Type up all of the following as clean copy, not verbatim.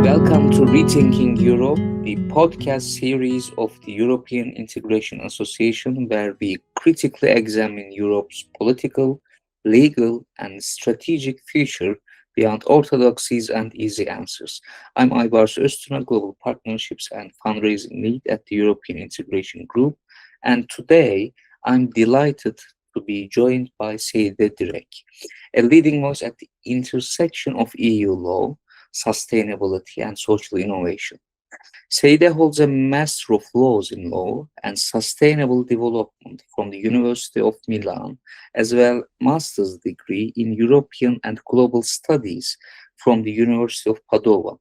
Welcome to Rethinking Europe, the podcast series of the European Integration Association, where we critically examine Europe's political, legal, and strategic future beyond orthodoxies and easy answers. I'm Aybars Öztuna, Global Partnerships and Fundraising Lead at the European Integration Group, and today I'm delighted to be joined by Seyide Direk, a leading voice at the intersection of EU law, sustainability, and social innovation. Seyide holds a Master of Laws in Law and Sustainable Development from the University of Milan, as well master's degree in European and Global Studies from the University of Padova,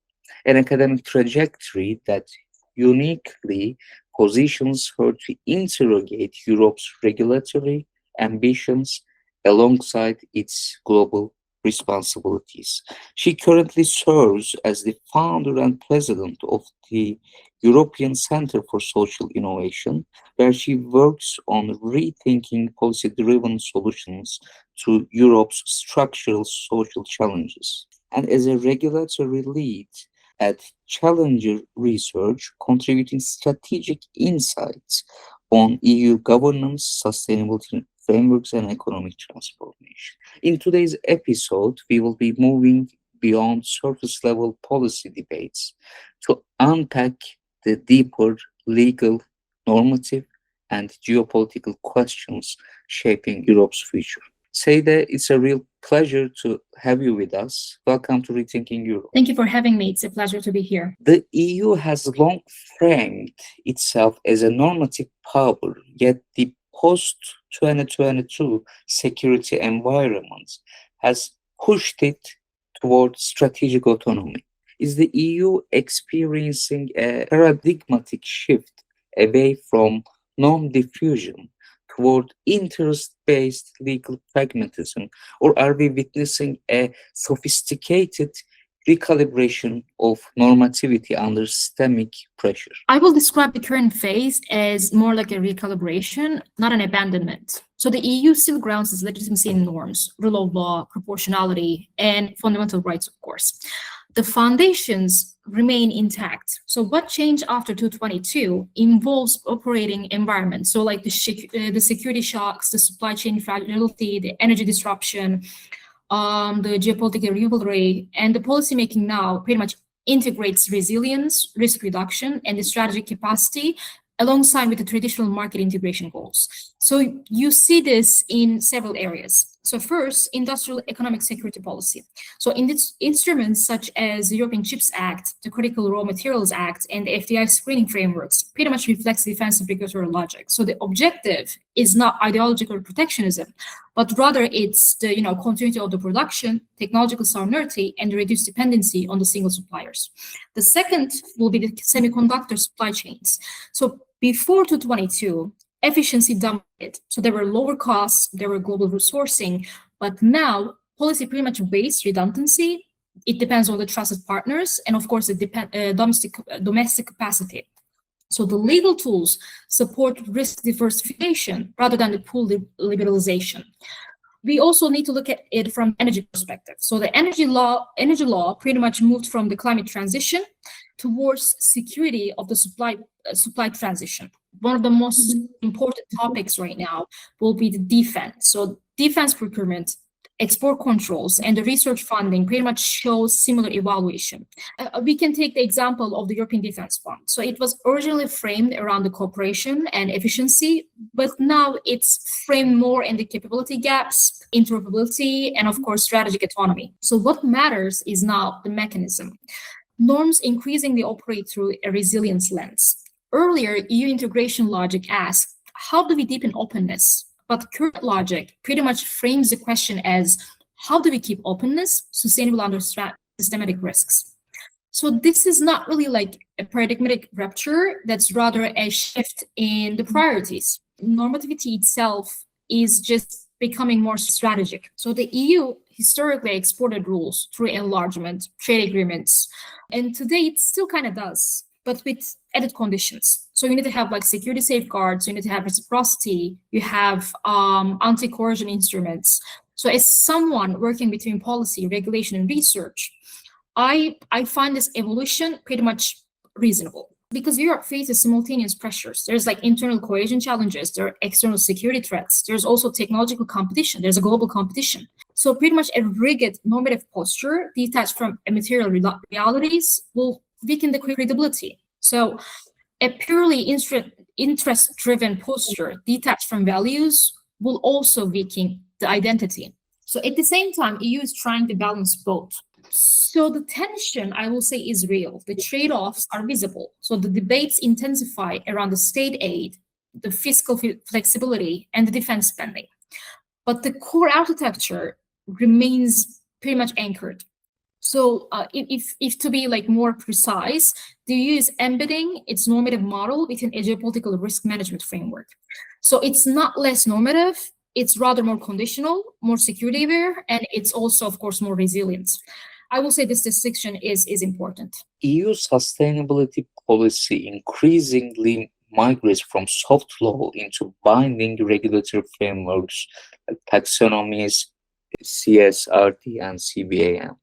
an academic trajectory that uniquely positions her to interrogate Europe's regulatory ambitions alongside its global responsibilities. She currently serves as the founder and president of the European Center for Social Innovation, where she works on rethinking policy-driven solutions to Europe's structural social challenges. And as a regulatory lead at Challenger Research, contributing strategic insights on EU governance, sustainability frameworks, and economic transformation. In today's episode, we will be moving beyond surface level policy debates to unpack the deeper legal, normative, and geopolitical questions shaping Europe's future. Seyide, it's a real pleasure to have you with us. Welcome to Rethinking Europe. Thank you for having me. It's a pleasure to be here. The EU has long framed itself as a normative power, yet the post-2022 security environment has pushed it towards strategic autonomy. Is the EU experiencing a paradigmatic shift away from norm diffusion toward interest-based legal pragmatism, or are we witnessing a sophisticated recalibration of normativity under systemic pressure? I will describe the current phase as more like a recalibration, not an abandonment. So the EU still grounds its legitimacy in norms, rule of law, proportionality, and fundamental rights, of course. The foundations remain intact. So what changed after 2022 involves operating environments. So like the security shocks, the supply chain fragility, the energy disruption, the geopolitical rivalry, and the policymaking now pretty much integrates resilience, risk reduction, and the strategic capacity alongside with the traditional market integration goals. So you see this in several areas. So first, industrial economic security policy. So in these instruments such as the European Chips Act, the Critical Raw Materials Act, and the FDI screening frameworks pretty much reflects defensive regulatory logic. So the objective is not ideological protectionism, but rather it's the continuity of the production, technological sovereignty, and the reduced dependency on the single suppliers. The second will be the semiconductor supply chains. So before 2022, efficiency dominated. So there were lower costs, there were global resourcing, but now policy pretty much based redundancy. It depends on the trusted partners and of course the domestic capacity. So the legal tools support risk diversification rather than the pool liberalization. We also need to look at it from energy perspective. So the energy law pretty much moved from the climate transition towards security of the supply transition. One of the most important topics right now will be the defense. So defense procurement, export controls, and the research funding pretty much shows similar evaluation. We can take the example of the European Defense Fund. So it was originally framed around the cooperation and efficiency, but now it's framed more in the capability gaps, interoperability, and of course, strategic autonomy. So what matters is now the mechanism. Norms increasingly operate through a resilience lens. Earlier, EU integration logic asked, how do we deepen openness? But current logic pretty much frames the question as, how do we keep openness sustainable under systematic risks? So this is not really like a paradigmatic rupture, that's rather a shift in the priorities. Normativity itself is just becoming more strategic. So the EU historically exported rules through enlargement, trade agreements, and today it still kind of does, but with added conditions. So you need to have like security safeguards, you need to have reciprocity, you have anti-coercion instruments. So as someone working between policy, regulation, and research, I find this evolution pretty much reasonable because Europe faces simultaneous pressures. There's like internal cohesion challenges, there are external security threats, there's also technological competition, there's a global competition. So pretty much a rigid normative posture detached from material realities will weaken the credibility. So a purely interest-driven posture detached from values will also weaken the identity. So at the same time, EU is trying to balance both. So the tension, I will say, is real. The trade-offs are visible. So the debates intensify around the state aid, the fiscal flexibility, and the defense spending. But the core architecture remains pretty much anchored. So if to be like more precise, the EU is embedding its normative model within a geopolitical risk management framework. So it's not less normative, it's rather more conditional, more security aware, and it's also, of course, more resilient. I will say this distinction is important. EU sustainability policy increasingly migrates from soft law into binding regulatory frameworks like taxonomies, CSRD, and CBAM.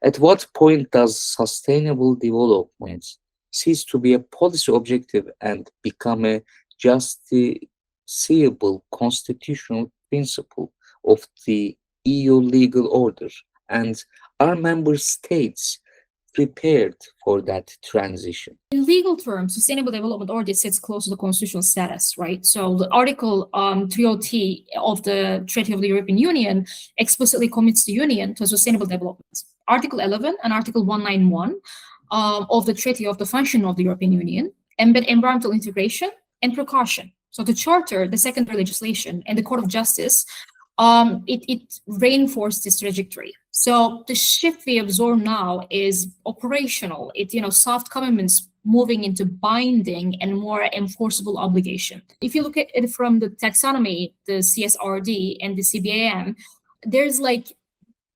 At what point does sustainable development cease to be a policy objective and become a justiciable constitutional principle of the EU legal order? And are member states prepared for that transition? In legal terms, sustainable development already sits close to the constitutional status, right? So the Article 3OT of the Treaty of the European Union explicitly commits the Union to sustainable development. Article 11 and Article 191 of the Treaty of the Functioning of the European Union embed environmental integration and precaution. So the Charter, the secondary legislation, and the Court of Justice, it reinforced this trajectory. So the shift we absorb now is operational. Soft commitments moving into binding and more enforceable obligation. If you look at it from the taxonomy, the CSRD, and the CBAM, there's like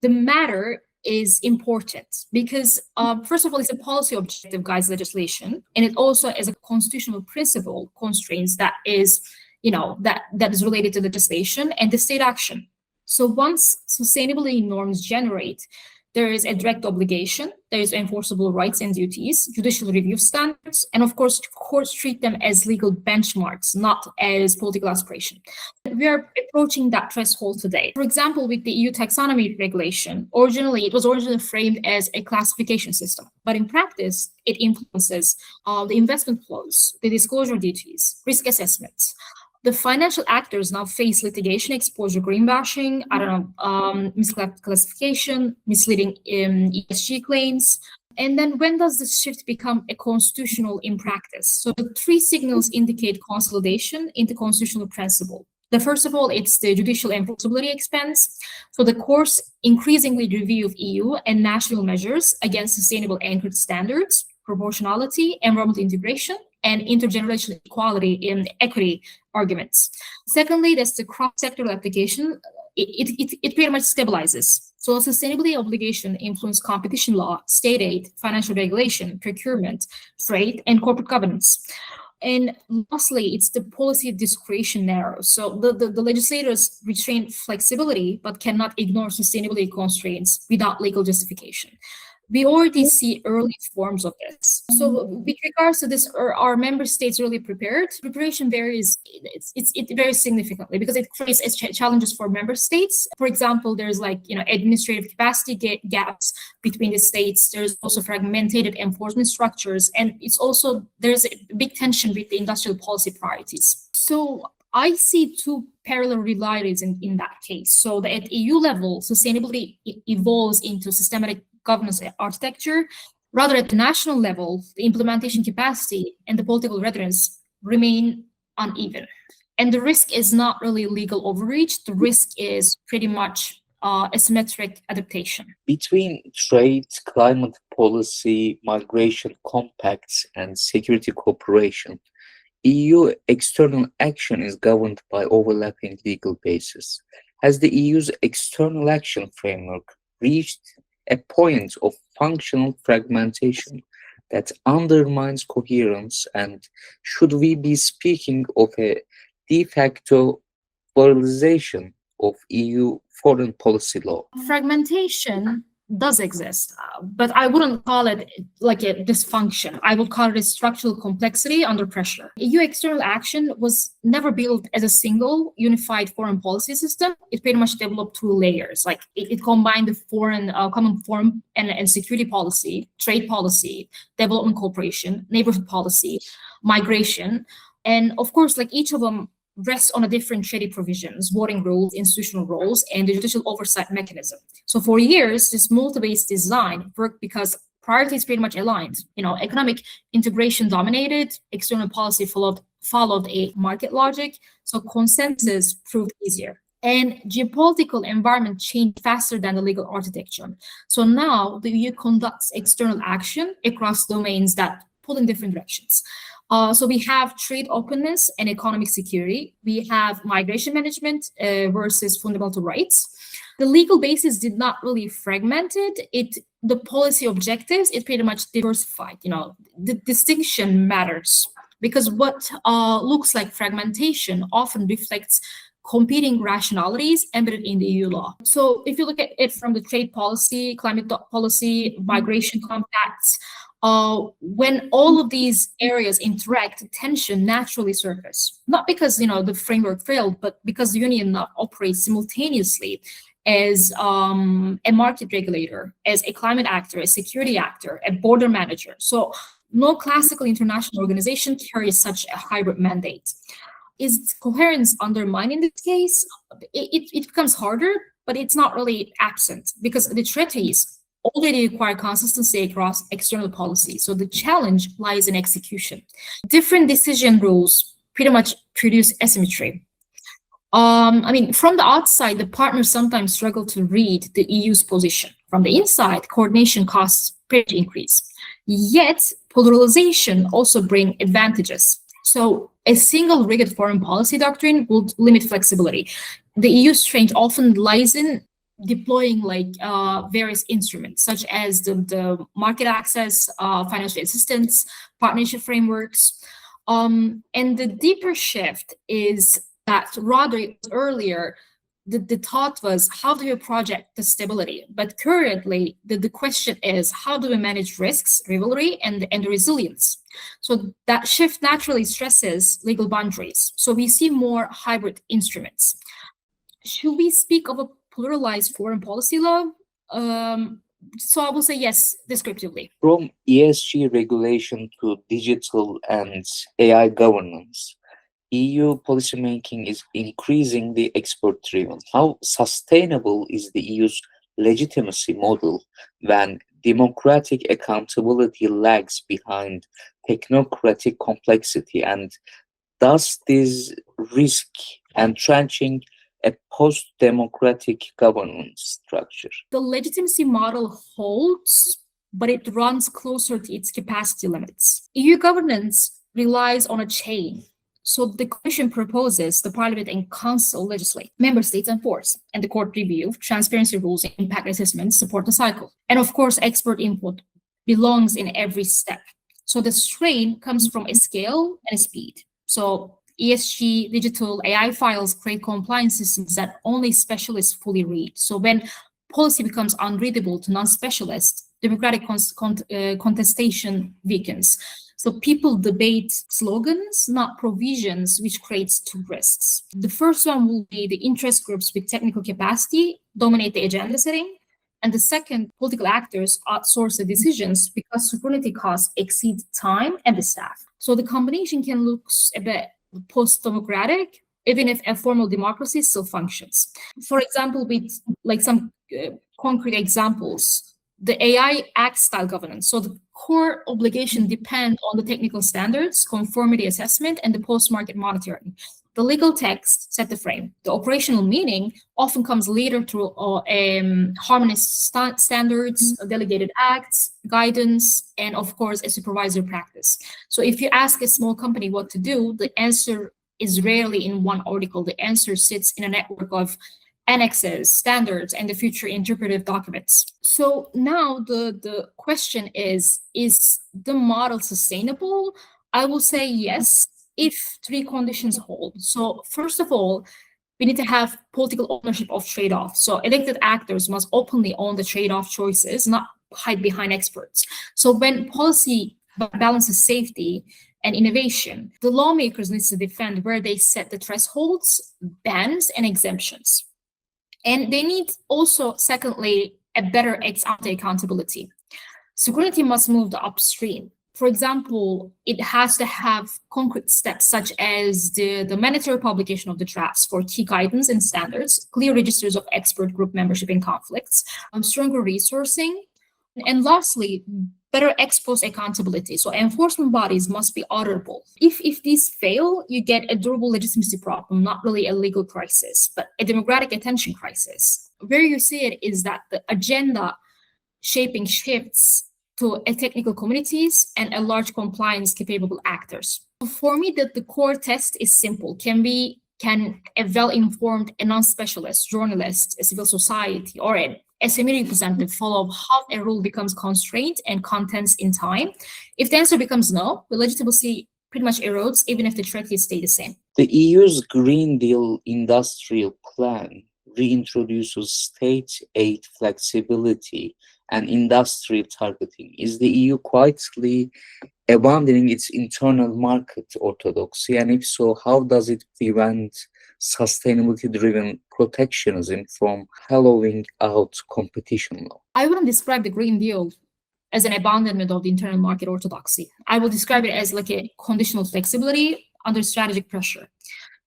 the matter is important because first of all, it's a policy objective guides legislation, and it also is a constitutional principle constraints that is that is related to legislation and the state action. So once sustainability norms generate, there is a direct obligation, there is enforceable rights and duties, judicial review standards, and of course, courts treat them as legal benchmarks, not as political aspiration. We are approaching that threshold today. For example, with the EU taxonomy regulation, it was originally framed as a classification system, but in practice, it influences the investment flows, the disclosure duties, risk assessments. The financial actors now face litigation, exposure, greenwashing, misclassification, misleading ESG claims. And then when does this shift become a constitutional in practice? So the three signals indicate consolidation into constitutional principle. The first of all, it's the judicial enforceability expense. So the courts increasingly review of EU and national measures against sustainable anchored standards, proportionality, environmental integration, and intergenerational equality in equity arguments. Secondly, there's the cross-sectoral application. It pretty much stabilizes. So sustainability obligation influence competition law, state aid, financial regulation, procurement, trade, and corporate governance. And lastly, it's the policy discretion narrows. So the legislators retain flexibility, but cannot ignore sustainability constraints without legal justification. We already see early forms of this. So with regards to this, are member states really prepared? Preparation varies, it varies significantly because it creates challenges for member states. For example, there's administrative capacity gaps between the states. There's also fragmented enforcement structures. And there's a big tension with the industrial policy priorities. So I see two parallel realities in that case. So that at EU level, sustainability evolves into systematic governance architecture, rather at the national level, the implementation capacity and the political readiness remain uneven. And the risk is not really legal overreach, the risk is pretty much asymmetric adaptation. Between trade, climate policy, migration compacts, and security cooperation, EU external action is governed by overlapping legal bases. Has the EU's external action framework reached a point of functional fragmentation that undermines coherence, and should we be speaking of a de facto pluralization of EU foreign policy law? Fragmentation does exist, but I wouldn't call it like a dysfunction. I would call it a structural complexity under pressure. EU external action was never built as a single unified foreign policy system. It pretty much developed through layers. Like it combined the foreign common foreign and security policy, trade policy, development cooperation, neighborhood policy, migration, and of course, like each of them rests on a different treaty provisions, voting rules, institutional roles, and the judicial oversight mechanism. So for years, this multi-based design worked because priorities pretty much aligned. Economic integration dominated, external policy followed a market logic, so consensus proved easier. And geopolitical environment changed faster than the legal architecture. So now the EU conducts external action across domains that pull in different directions. So we have trade openness and economic security. We have migration management versus fundamental rights. The legal basis did not really fragment it. The policy objectives, it pretty much diversified. The distinction matters because what looks like fragmentation often reflects competing rationalities embedded in the EU law. So if you look at it from the trade policy, climate policy, migration compacts, when all of these areas interact, tension naturally surfaces. Not because the framework failed, but because the union operates simultaneously as a market regulator, as a climate actor, a security actor, a border manager. So no classical international organization carries such a hybrid mandate. Is coherence undermined in this case? It becomes harder, but it's not really absent because the treaties already require consistency across external policy. So the challenge lies in execution. Different decision rules pretty much produce asymmetry. From the outside, the partners sometimes struggle to read the EU's position. From the inside, coordination costs pretty increase. Yet, polarization also brings advantages. So a single rigid foreign policy doctrine would limit flexibility. The EU's strength often lies in deploying various instruments, such as the market access, financial assistance, partnership frameworks. And the deeper shift is that rather earlier, the thought was, how do we project the stability? But currently, the question is, how do we manage risks, rivalry, and the resilience? So that shift naturally stresses legal boundaries. So we see more hybrid instruments. Should we speak of a pluralized foreign policy law? So I will say yes, descriptively. From ESG regulation to digital and AI governance, EU policymaking is increasingly expert-driven. How sustainable is the EU's legitimacy model when democratic accountability lags behind technocratic complexity? And does this risk entrenching a post-democratic governance structure? The legitimacy model holds, but it runs closer to its capacity limits. EU governance relies on a chain. So the Commission proposes, the Parliament and Council legislate, Member States enforce, and the Court review, transparency rules, and impact assessments support the cycle. And of course, expert input belongs in every step. So the strain comes from a scale and a speed. So ESG, digital, AI files create compliance systems that only specialists fully read. So when policy becomes unreadable to non-specialists, democratic contestation weakens. So people debate slogans, not provisions, which creates two risks. The first one will be the interest groups with technical capacity dominate the agenda setting. And the second, political actors outsource the decisions because sovereignty costs exceed time and the staff. So the combination can look a bit post-democratic, even if a formal democracy still functions. For example, with some concrete examples, the AI Act style governance. So the core obligation depend on the technical standards, conformity assessment, and the post-market monitoring. The legal text set the frame. The operational meaning often comes later through harmonized standards, delegated acts, guidance, and of course, a supervisory practice. So if you ask a small company what to do, the answer is rarely in one article. The answer sits in a network of annexes, standards, and the future interpretive documents. So now the question is the model sustainable? I will say yes, if three conditions hold. So first of all, we need to have political ownership of trade-off. So elected actors must openly own the trade-off choices, not hide behind experts. So when policy balances safety and innovation, the lawmakers need to defend where they set the thresholds, bans, and exemptions. And they need also, secondly, a better ex-ante accountability. Scrutiny must move the upstream. For example, it has to have concrete steps such as the mandatory publication of the drafts for key guidance and standards, clear registers of expert group membership in conflicts, stronger resourcing, and lastly, better ex post accountability. So enforcement bodies must be auditable. If these fail, you get a durable legitimacy problem, not really a legal crisis, but a democratic attention crisis. Where you see it is that the agenda shaping shifts to a technical communities and a large compliance capable actors. For me, the core test is simple. Can a well-informed, a non-specialist, journalist, a civil society, or an SME representative follow how a rule becomes constrained and contents in time? If the answer becomes no, the legitimacy pretty much erodes, even if the treaties stay the same. The EU's Green Deal industrial plan reintroduces state aid flexibility and industry targeting. Is the EU quietly abandoning its internal market orthodoxy? And if so, how does it prevent sustainability-driven protectionism from hollowing out competition law? I wouldn't describe the Green Deal as an abandonment of the internal market orthodoxy. I will describe it as like a conditional flexibility under strategic pressure.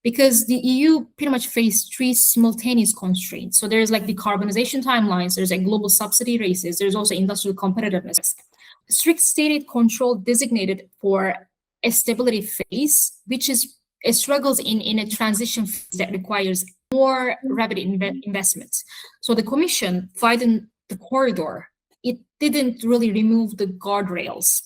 Because the EU pretty much faced three simultaneous constraints. So there's like decarbonization timelines, there's like global subsidy races, there's also industrial competitiveness. Strict state control designated for a stability phase, which is it struggles in a transition phase that requires more rapid investments. So the Commission widened the corridor. It didn't really remove the guardrails.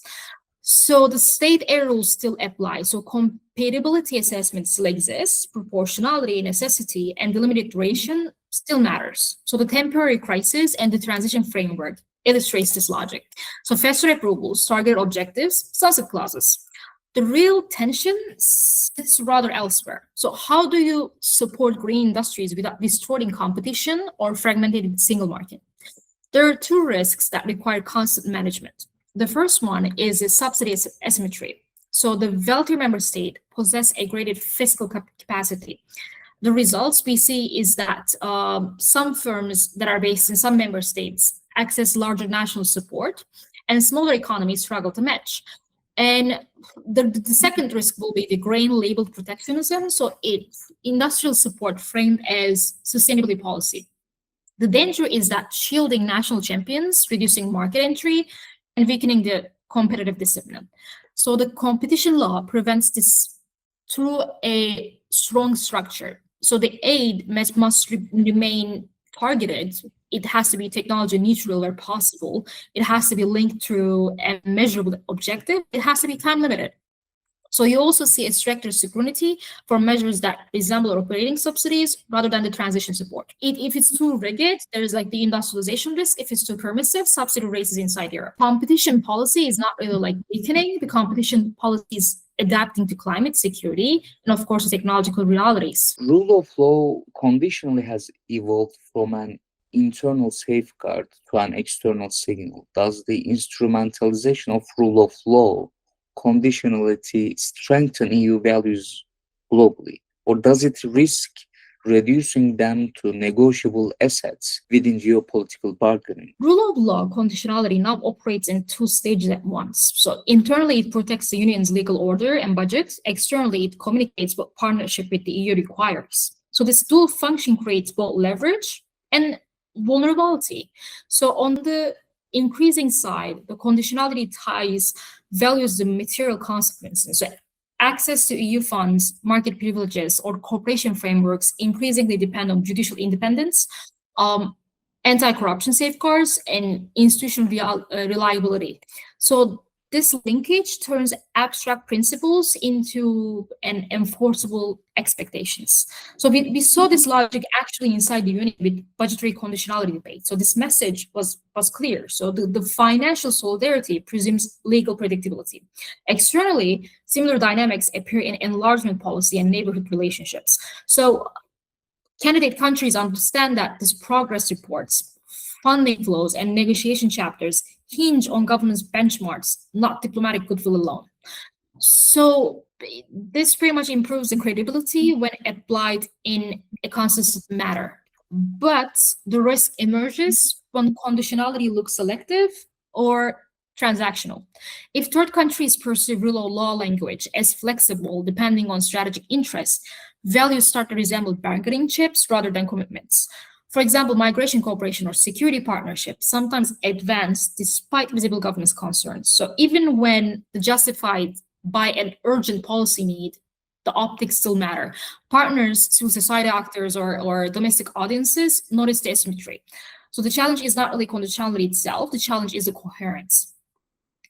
So the state aid rules still apply. So compatibility assessment still exists, proportionality, necessity, and the limited duration still matters. So the temporary crisis and the transition framework illustrates this logic. So faster approvals, targeted objectives, sunset clauses. The real tension sits rather elsewhere. So how do you support green industries without distorting competition or fragmenting the single market? There are two risks that require constant management. The first one is a subsidy asymmetry. So the wealthier member state possess a greater fiscal capacity. The results we see is that some firms that are based in some member states access larger national support, and smaller economies struggle to match. And the second risk will be the grain labeled protectionism. So it's industrial support framed as sustainability policy. The danger is that shielding national champions, reducing market entry, and weakening the competitive discipline. So the competition law prevents this through a strong structure. So the aid must remain targeted. It has to be technology neutral where possible. It has to be linked to a measurable objective. It has to be time limited. So you also see a stricter scrutiny for measures that resemble operating subsidies rather than the transition support. If it's too rigid, there's like the industrialization risk. If it's too permissive, subsidy races inside Europe. Competition policy is not really like weakening. The competition policy is adapting to climate security and of course technological realities. Rule of law conditionally has evolved from an internal safeguard to an external signal. Does the instrumentalization of rule of law conditionality strengthen EU values globally, or does it risk reducing them to negotiable assets within geopolitical bargaining? Rule of law conditionality now operates in two stages at once. So internally, it protects the union's legal order and budget. Externally, it communicates what partnership with the EU requires. So this dual function creates both leverage and vulnerability. So on the increasing side, the conditionality ties values the material consequences. So access to EU funds, market privileges, or cooperation frameworks increasingly depend on judicial independence, anti-corruption safeguards, and institutional reliability. So this linkage turns abstract principles into an enforceable expectations. So we saw this logic actually inside the union with budgetary conditionality debate. So this message was clear. So the financial solidarity presumes legal predictability. Externally, similar dynamics appear in enlargement policy and neighborhood relationships. So Candidate countries understand that these progress reports, funding flows, and negotiation chapters hinge on governance benchmarks, not diplomatic goodwill alone. So this pretty much improves the credibility when applied in a consistent manner. But the risk emerges when conditionality looks selective or transactional. If third countries perceive rule of law language as flexible depending on strategic interests, values start to resemble bargaining chips rather than commitments. For example, migration cooperation or security partnerships sometimes advance despite visible governance concerns. So even when justified by an urgent policy need, the optics still matter. Partners, civil society actors, or domestic audiences notice the asymmetry. So the challenge is not really conditionality itself, the challenge is the coherence.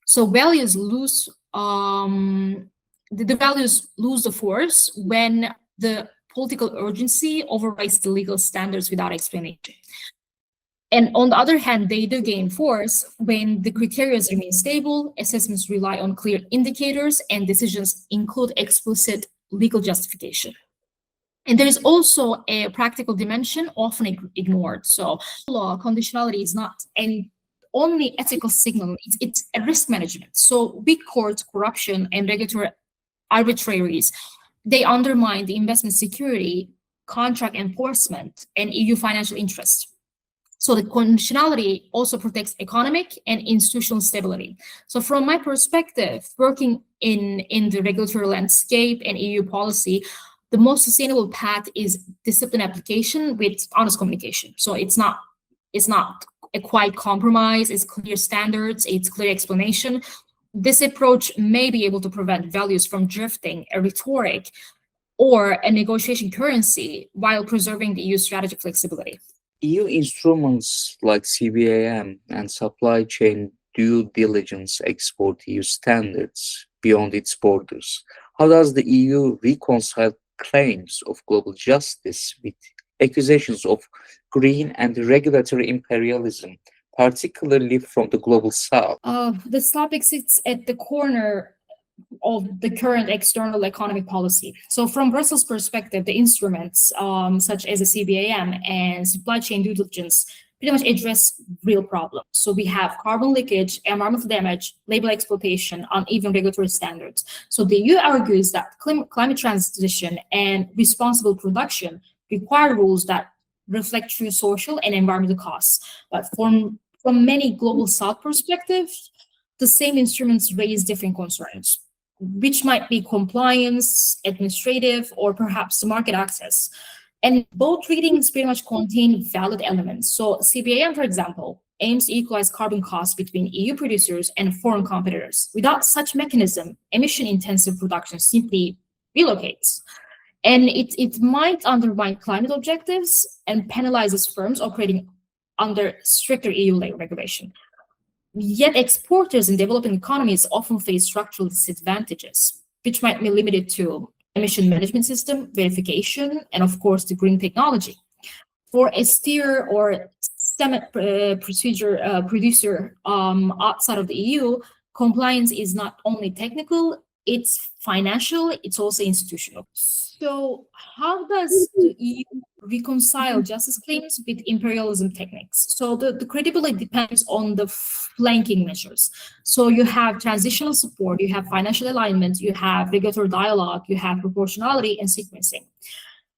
So values lose the values lose the force when the political urgency overrides the legal standards without explanation. And on the other hand, they do gain force when the criteria remain stable, assessments rely on clear indicators, and decisions include explicit legal justification. And there is also a practical dimension often ignored. So law conditionality is not an only ethical signal, it's a risk management. So big courts, corruption, and regulatory arbitraries, they undermine the investment security, contract enforcement, and EU financial interests. So the conditionality also protects economic and institutional stability. So from my perspective, working in the regulatory landscape and EU policy, the most sustainable path is discipline application with honest communication. So it's not a quiet compromise, it's clear standards, it's clear explanation. This approach may be able to prevent values from drifting a rhetoric or a negotiation currency while preserving the EU's strategic flexibility. EU instruments like CBAM and supply chain due diligence export EU standards beyond its borders. How does the EU reconcile claims of global justice with accusations of green and regulatory imperialism, particularly from the global south? This topic sits at the corner of the current external economic policy. So from Brussels' perspective, the instruments such as the CBAM and supply chain due diligence pretty much address real problems. So we have carbon leakage, environmental damage, labor exploitation, uneven regulatory standards. So the EU argues that climate transition and responsible production require rules that reflect true social and environmental costs. But from many global south perspectives, the same instruments raise different concerns, which might be compliance, administrative, or perhaps market access. And both readings pretty much contain valid elements. So CBAM, for example, aims to equalize carbon costs between EU producers and foreign competitors. Without such mechanism, emission-intensive production simply relocates. And it might undermine climate objectives and penalizes firms operating under stricter EU regulation. Yet exporters in developing economies often face structural disadvantages, which might be limited to emission management system, verification, and of course the green technology. For a steer or cement producer outside of the EU, compliance is not only technical, it's financial, it's also institutional. So how does the EU reconcile justice claims with imperialism techniques? So the credibility depends on the flanking measures. So you have transitional support, you have financial alignment, you have regulatory dialogue, you have proportionality and sequencing.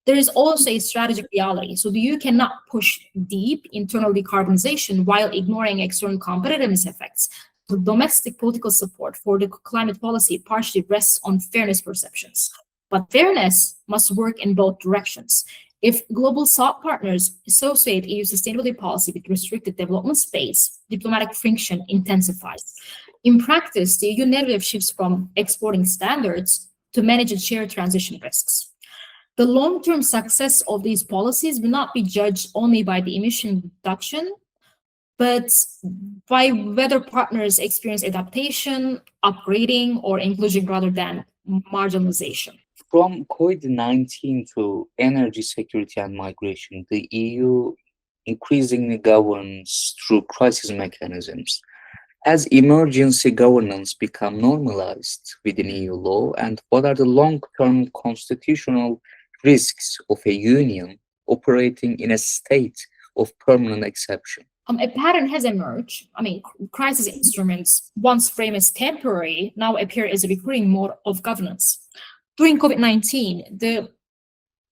There is also a strategic reality. So the EU cannot push deep internal decarbonization while ignoring external competitiveness effects. The domestic political support for the climate policy partially rests on fairness perceptions. But fairness must work in both directions. If global south partners associate EU sustainability policy with restricted development space, diplomatic friction intensifies. In practice, the EU narrative shifts from exporting standards to manage and share transition risks. The long-term success of these policies will not be judged only by the emission reduction, but by whether partners experience adaptation, upgrading, or inclusion rather than marginalization. From COVID-19 to energy security and migration, the EU increasingly governs through crisis mechanisms. Has emergency governance become normalized within EU law, and what are the long-term constitutional risks of a union operating in a state of permanent exception? A pattern has emerged. Crisis instruments, once framed as temporary, now appear as a recurring mode of governance. During COVID-19, the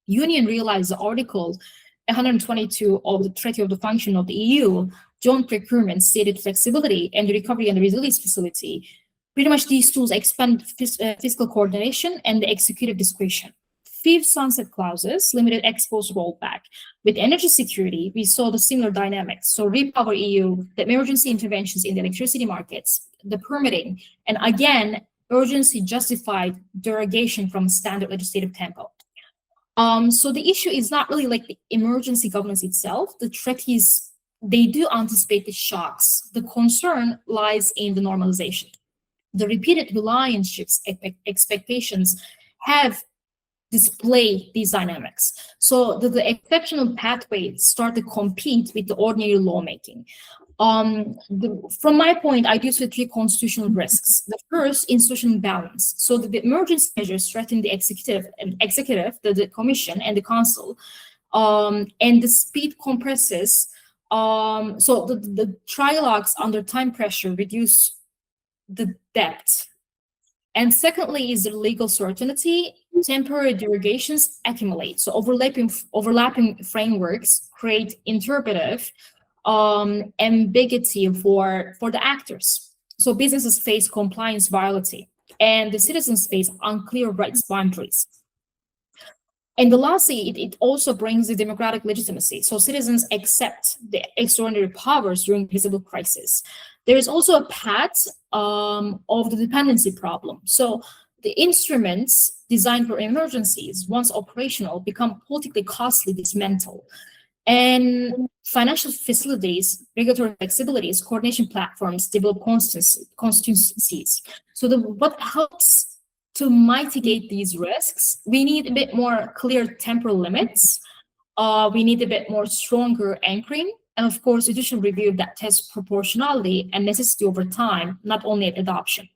Union realized the Article 122 of the Treaty of the Function of the EU, joint procurement, stated flexibility, and the Recovery and the Resilience Facility. Pretty much these tools expand fiscal coordination and the executive discretion. Fifth sunset clauses limited exposed rollback. With energy security, we saw the similar dynamics. So Repower EU, the emergency interventions in the electricity markets, the permitting, and again, urgency justified derogation from standard legislative tempo. So the issue is not really like the emergency governance itself. The treaties, they do anticipate the shocks. The concern lies in the normalization. The repeated reliance shifts expectations have displayed these dynamics. So the exceptional pathways start to compete with the ordinary lawmaking. From my point, I do see three constitutional risks. The first, institutional balance. So the emergency measures threaten the executive, the commission, and the council, and the speed compresses. So the trilogues under time pressure reduce the depth. And secondly is the legal certainty. Temporary derogations accumulate. So overlapping frameworks create interpretive ambiguity for the actors. So businesses face compliance volatility, and the citizens face unclear rights boundaries. And lastly, it also brings the democratic legitimacy. So citizens accept the extraordinary powers during visible crisis. There is also a path of the dependency problem. So the instruments designed for emergencies, once operational, become politically costly, dismantled. And financial facilities, regulatory flexibilities, coordination platforms develop constituencies. So what helps to mitigate these risks, we need a bit more clear temporal limits. We need a bit more stronger anchoring. And of course, judicial review that tests proportionality and necessity over time, not only at adoption.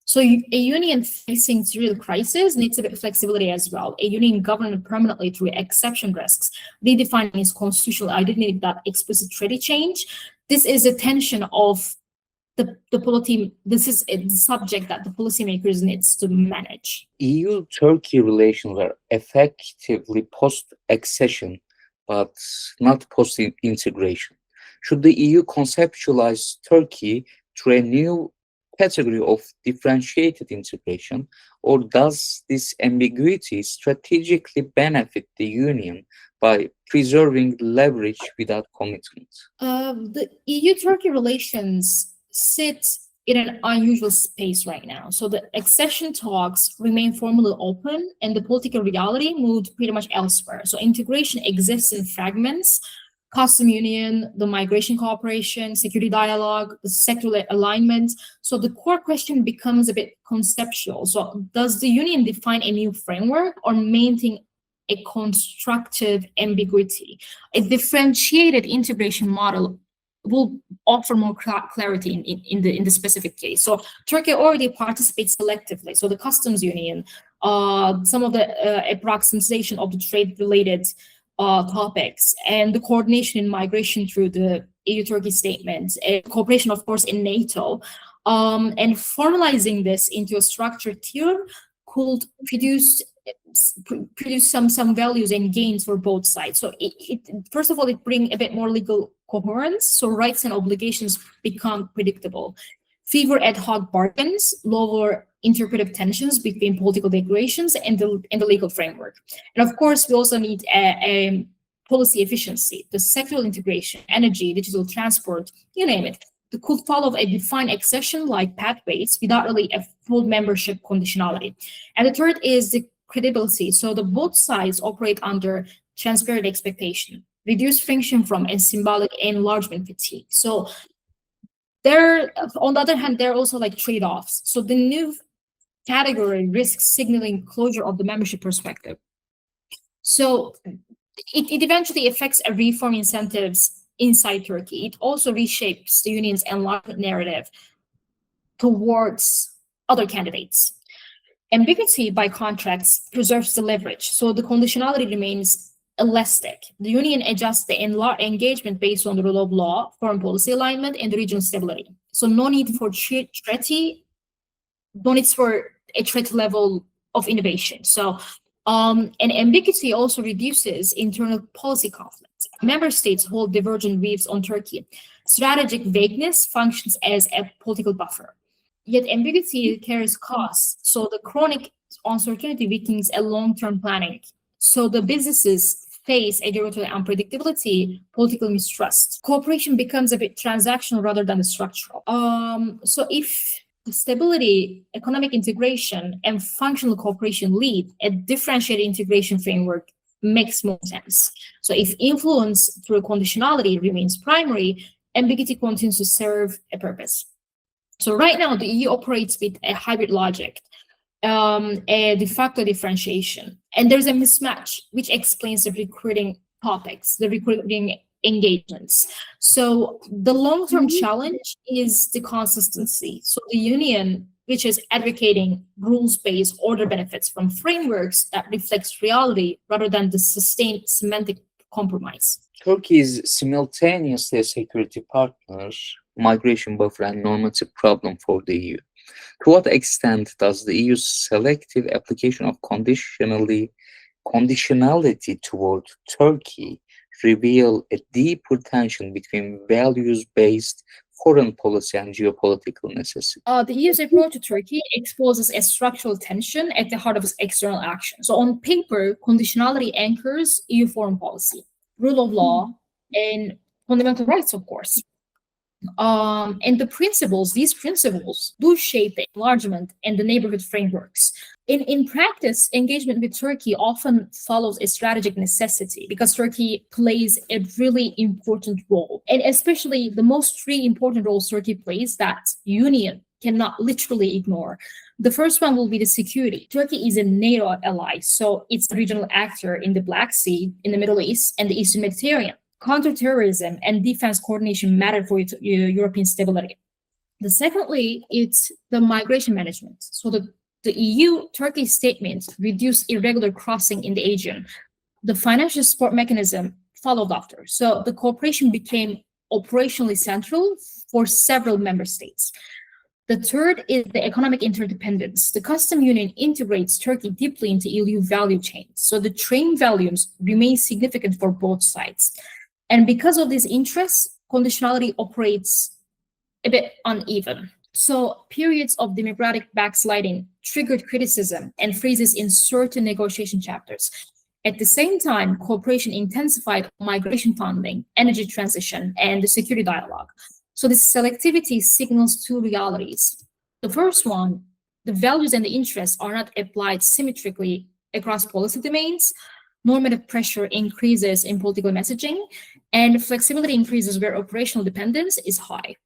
So a union facing serial crisis needs a bit of flexibility as well. A union governed permanently through exception risks, redefining its constitutional identity without explicit treaty change. This is a tension of the polity. This is a subject that the policymakers needs to manage. EU-Turkey relations are effectively post-accession, but not post-integration. Should the EU conceptualize Turkey through a new category of differentiated integration, or does this ambiguity strategically benefit the Union by preserving leverage without commitment? The EU-Turkey relations sit in an unusual space right now. So the accession talks remain formally open, and the political reality moved pretty much elsewhere. So integration exists in fragments: custom union, the migration cooperation, security dialogue, the sectoral alignment. So the core question becomes a bit conceptual. So does the union define a new framework or maintain a constructive ambiguity? A differentiated integration model will offer more clarity in the specific case. So Turkey already participates selectively. So the customs union, some of the approximation of the trade-related topics, and the coordination in migration through the EU-Turkey statement, cooperation, of course, in NATO, and formalizing this into a structured tier could produce some values and gains for both sides. So first of all, it brings a bit more legal coherence, so rights and obligations become predictable. Fewer ad hoc bargains, lower interpretive tensions between political declarations and the legal framework. And of course, we also need a policy efficiency, the sectoral integration, energy, digital transport, you name it. They could follow a defined accession like pathways without really a full membership conditionality. And the third is the credibility. So the both sides operate under transparent expectation, reduce friction from a symbolic enlargement fatigue. So on the other hand, there are also like trade-offs. So the new category risks signaling closure of the membership perspective. So it eventually affects a reform incentives inside Turkey. It also reshapes the union's enlargement narrative towards other candidates. Ambiguity, by contrast, preserves the leverage. So the conditionality remains elastic. The Union adjusts the engagement based on the rule of law, foreign policy alignment, and the regional stability. So no need for a threat level of innovation. So and ambiguity also reduces internal policy conflict. Member states hold divergent views on Turkey. Strategic vagueness functions as a political buffer. Yet ambiguity carries costs, so the chronic uncertainty weakens a long-term planning. So the businesses face a regulatory unpredictability, political mistrust. Cooperation becomes a bit transactional rather than structural. So if stability, economic integration, and functional cooperation lead, a differentiated integration framework makes more sense. So if influence through conditionality remains primary, ambiguity continues to serve a purpose. So right now, the EU operates with a hybrid logic, a de facto differentiation. And there's a mismatch, which explains the recruiting topics, the recruiting engagements. So the long-term challenge is the consistency. So the Union, which is advocating rules-based order benefits from frameworks that reflects reality rather than the sustained semantic compromise. Turkey is simultaneously a security partner, migration buffer, and normative problem for the EU. To what extent does the EU's selective application of conditionality toward Turkey reveal a deeper tension between values-based foreign policy and geopolitical necessity? The EU's approach to Turkey exposes a structural tension at the heart of its external action. So on paper, conditionality anchors EU foreign policy, rule of law, and fundamental rights, of course. And these principles do shape the enlargement and the neighborhood frameworks. In practice, engagement with Turkey often follows a strategic necessity because Turkey plays a really important role. And especially the most three important roles Turkey plays that Union cannot literally ignore. The first one will be the security. Turkey is a NATO ally, so it's a regional actor in the Black Sea, in the Middle East, and the Eastern Mediterranean. Counterterrorism and defense coordination matter for European stability. Secondly, it's the migration management. So the EU-Turkey statement reduced irregular crossing in the Aegean. The financial support mechanism followed after. So the cooperation became operationally central for several member states. The third is the economic interdependence. The custom union integrates Turkey deeply into EU value chains. So the trade volumes remain significant for both sides. And because of these interests, conditionality operates a bit uneven. So periods of democratic backsliding triggered criticism and freezes in certain negotiation chapters. At the same time, cooperation intensified migration funding, energy transition, and the security dialogue. So this selectivity signals two realities. The first one, the values and the interests are not applied symmetrically across policy domains. Normative pressure increases in political messaging, and flexibility increases where operational dependence is high.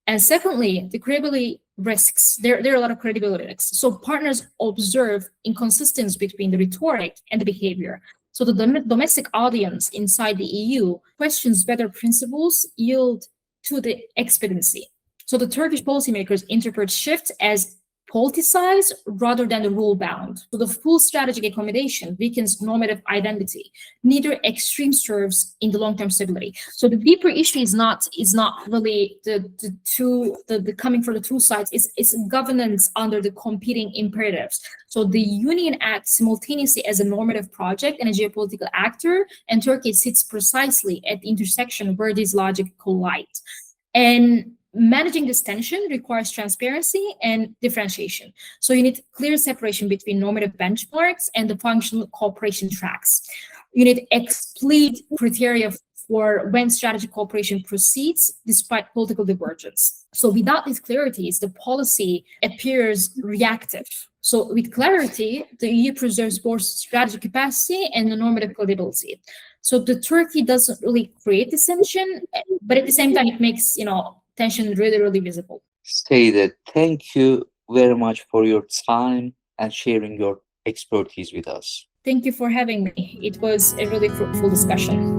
And secondly, the credibility risks. There are a lot of credibility risks. So partners observe inconsistencies between the rhetoric and the behavior. So the domestic audience inside the EU questions whether principles yield to the expediency. So the Turkish policymakers interpret shift as politicized rather than the rule-bound. So the full strategic accommodation weakens normative identity. Neither extreme serves in the long-term stability. So the deeper issue is not really the coming from the two sides. It's governance under the competing imperatives. So the Union acts simultaneously as a normative project and a geopolitical actor, and Turkey sits precisely at the intersection where these logic collide. And managing this tension requires transparency and differentiation. So you need clear separation between normative benchmarks and the functional cooperation tracks. You need explicit criteria for when strategic cooperation proceeds despite political divergence. So without these clarities, the policy appears reactive. So with clarity, the EU preserves both strategic capacity and the normative credibility. So the Turkey doesn't really create this tension, but at the same time, it makes, tension really, really visible. Seyide, thank you very much for your time and sharing your expertise with us. Thank you for having me. It was a really fruitful discussion.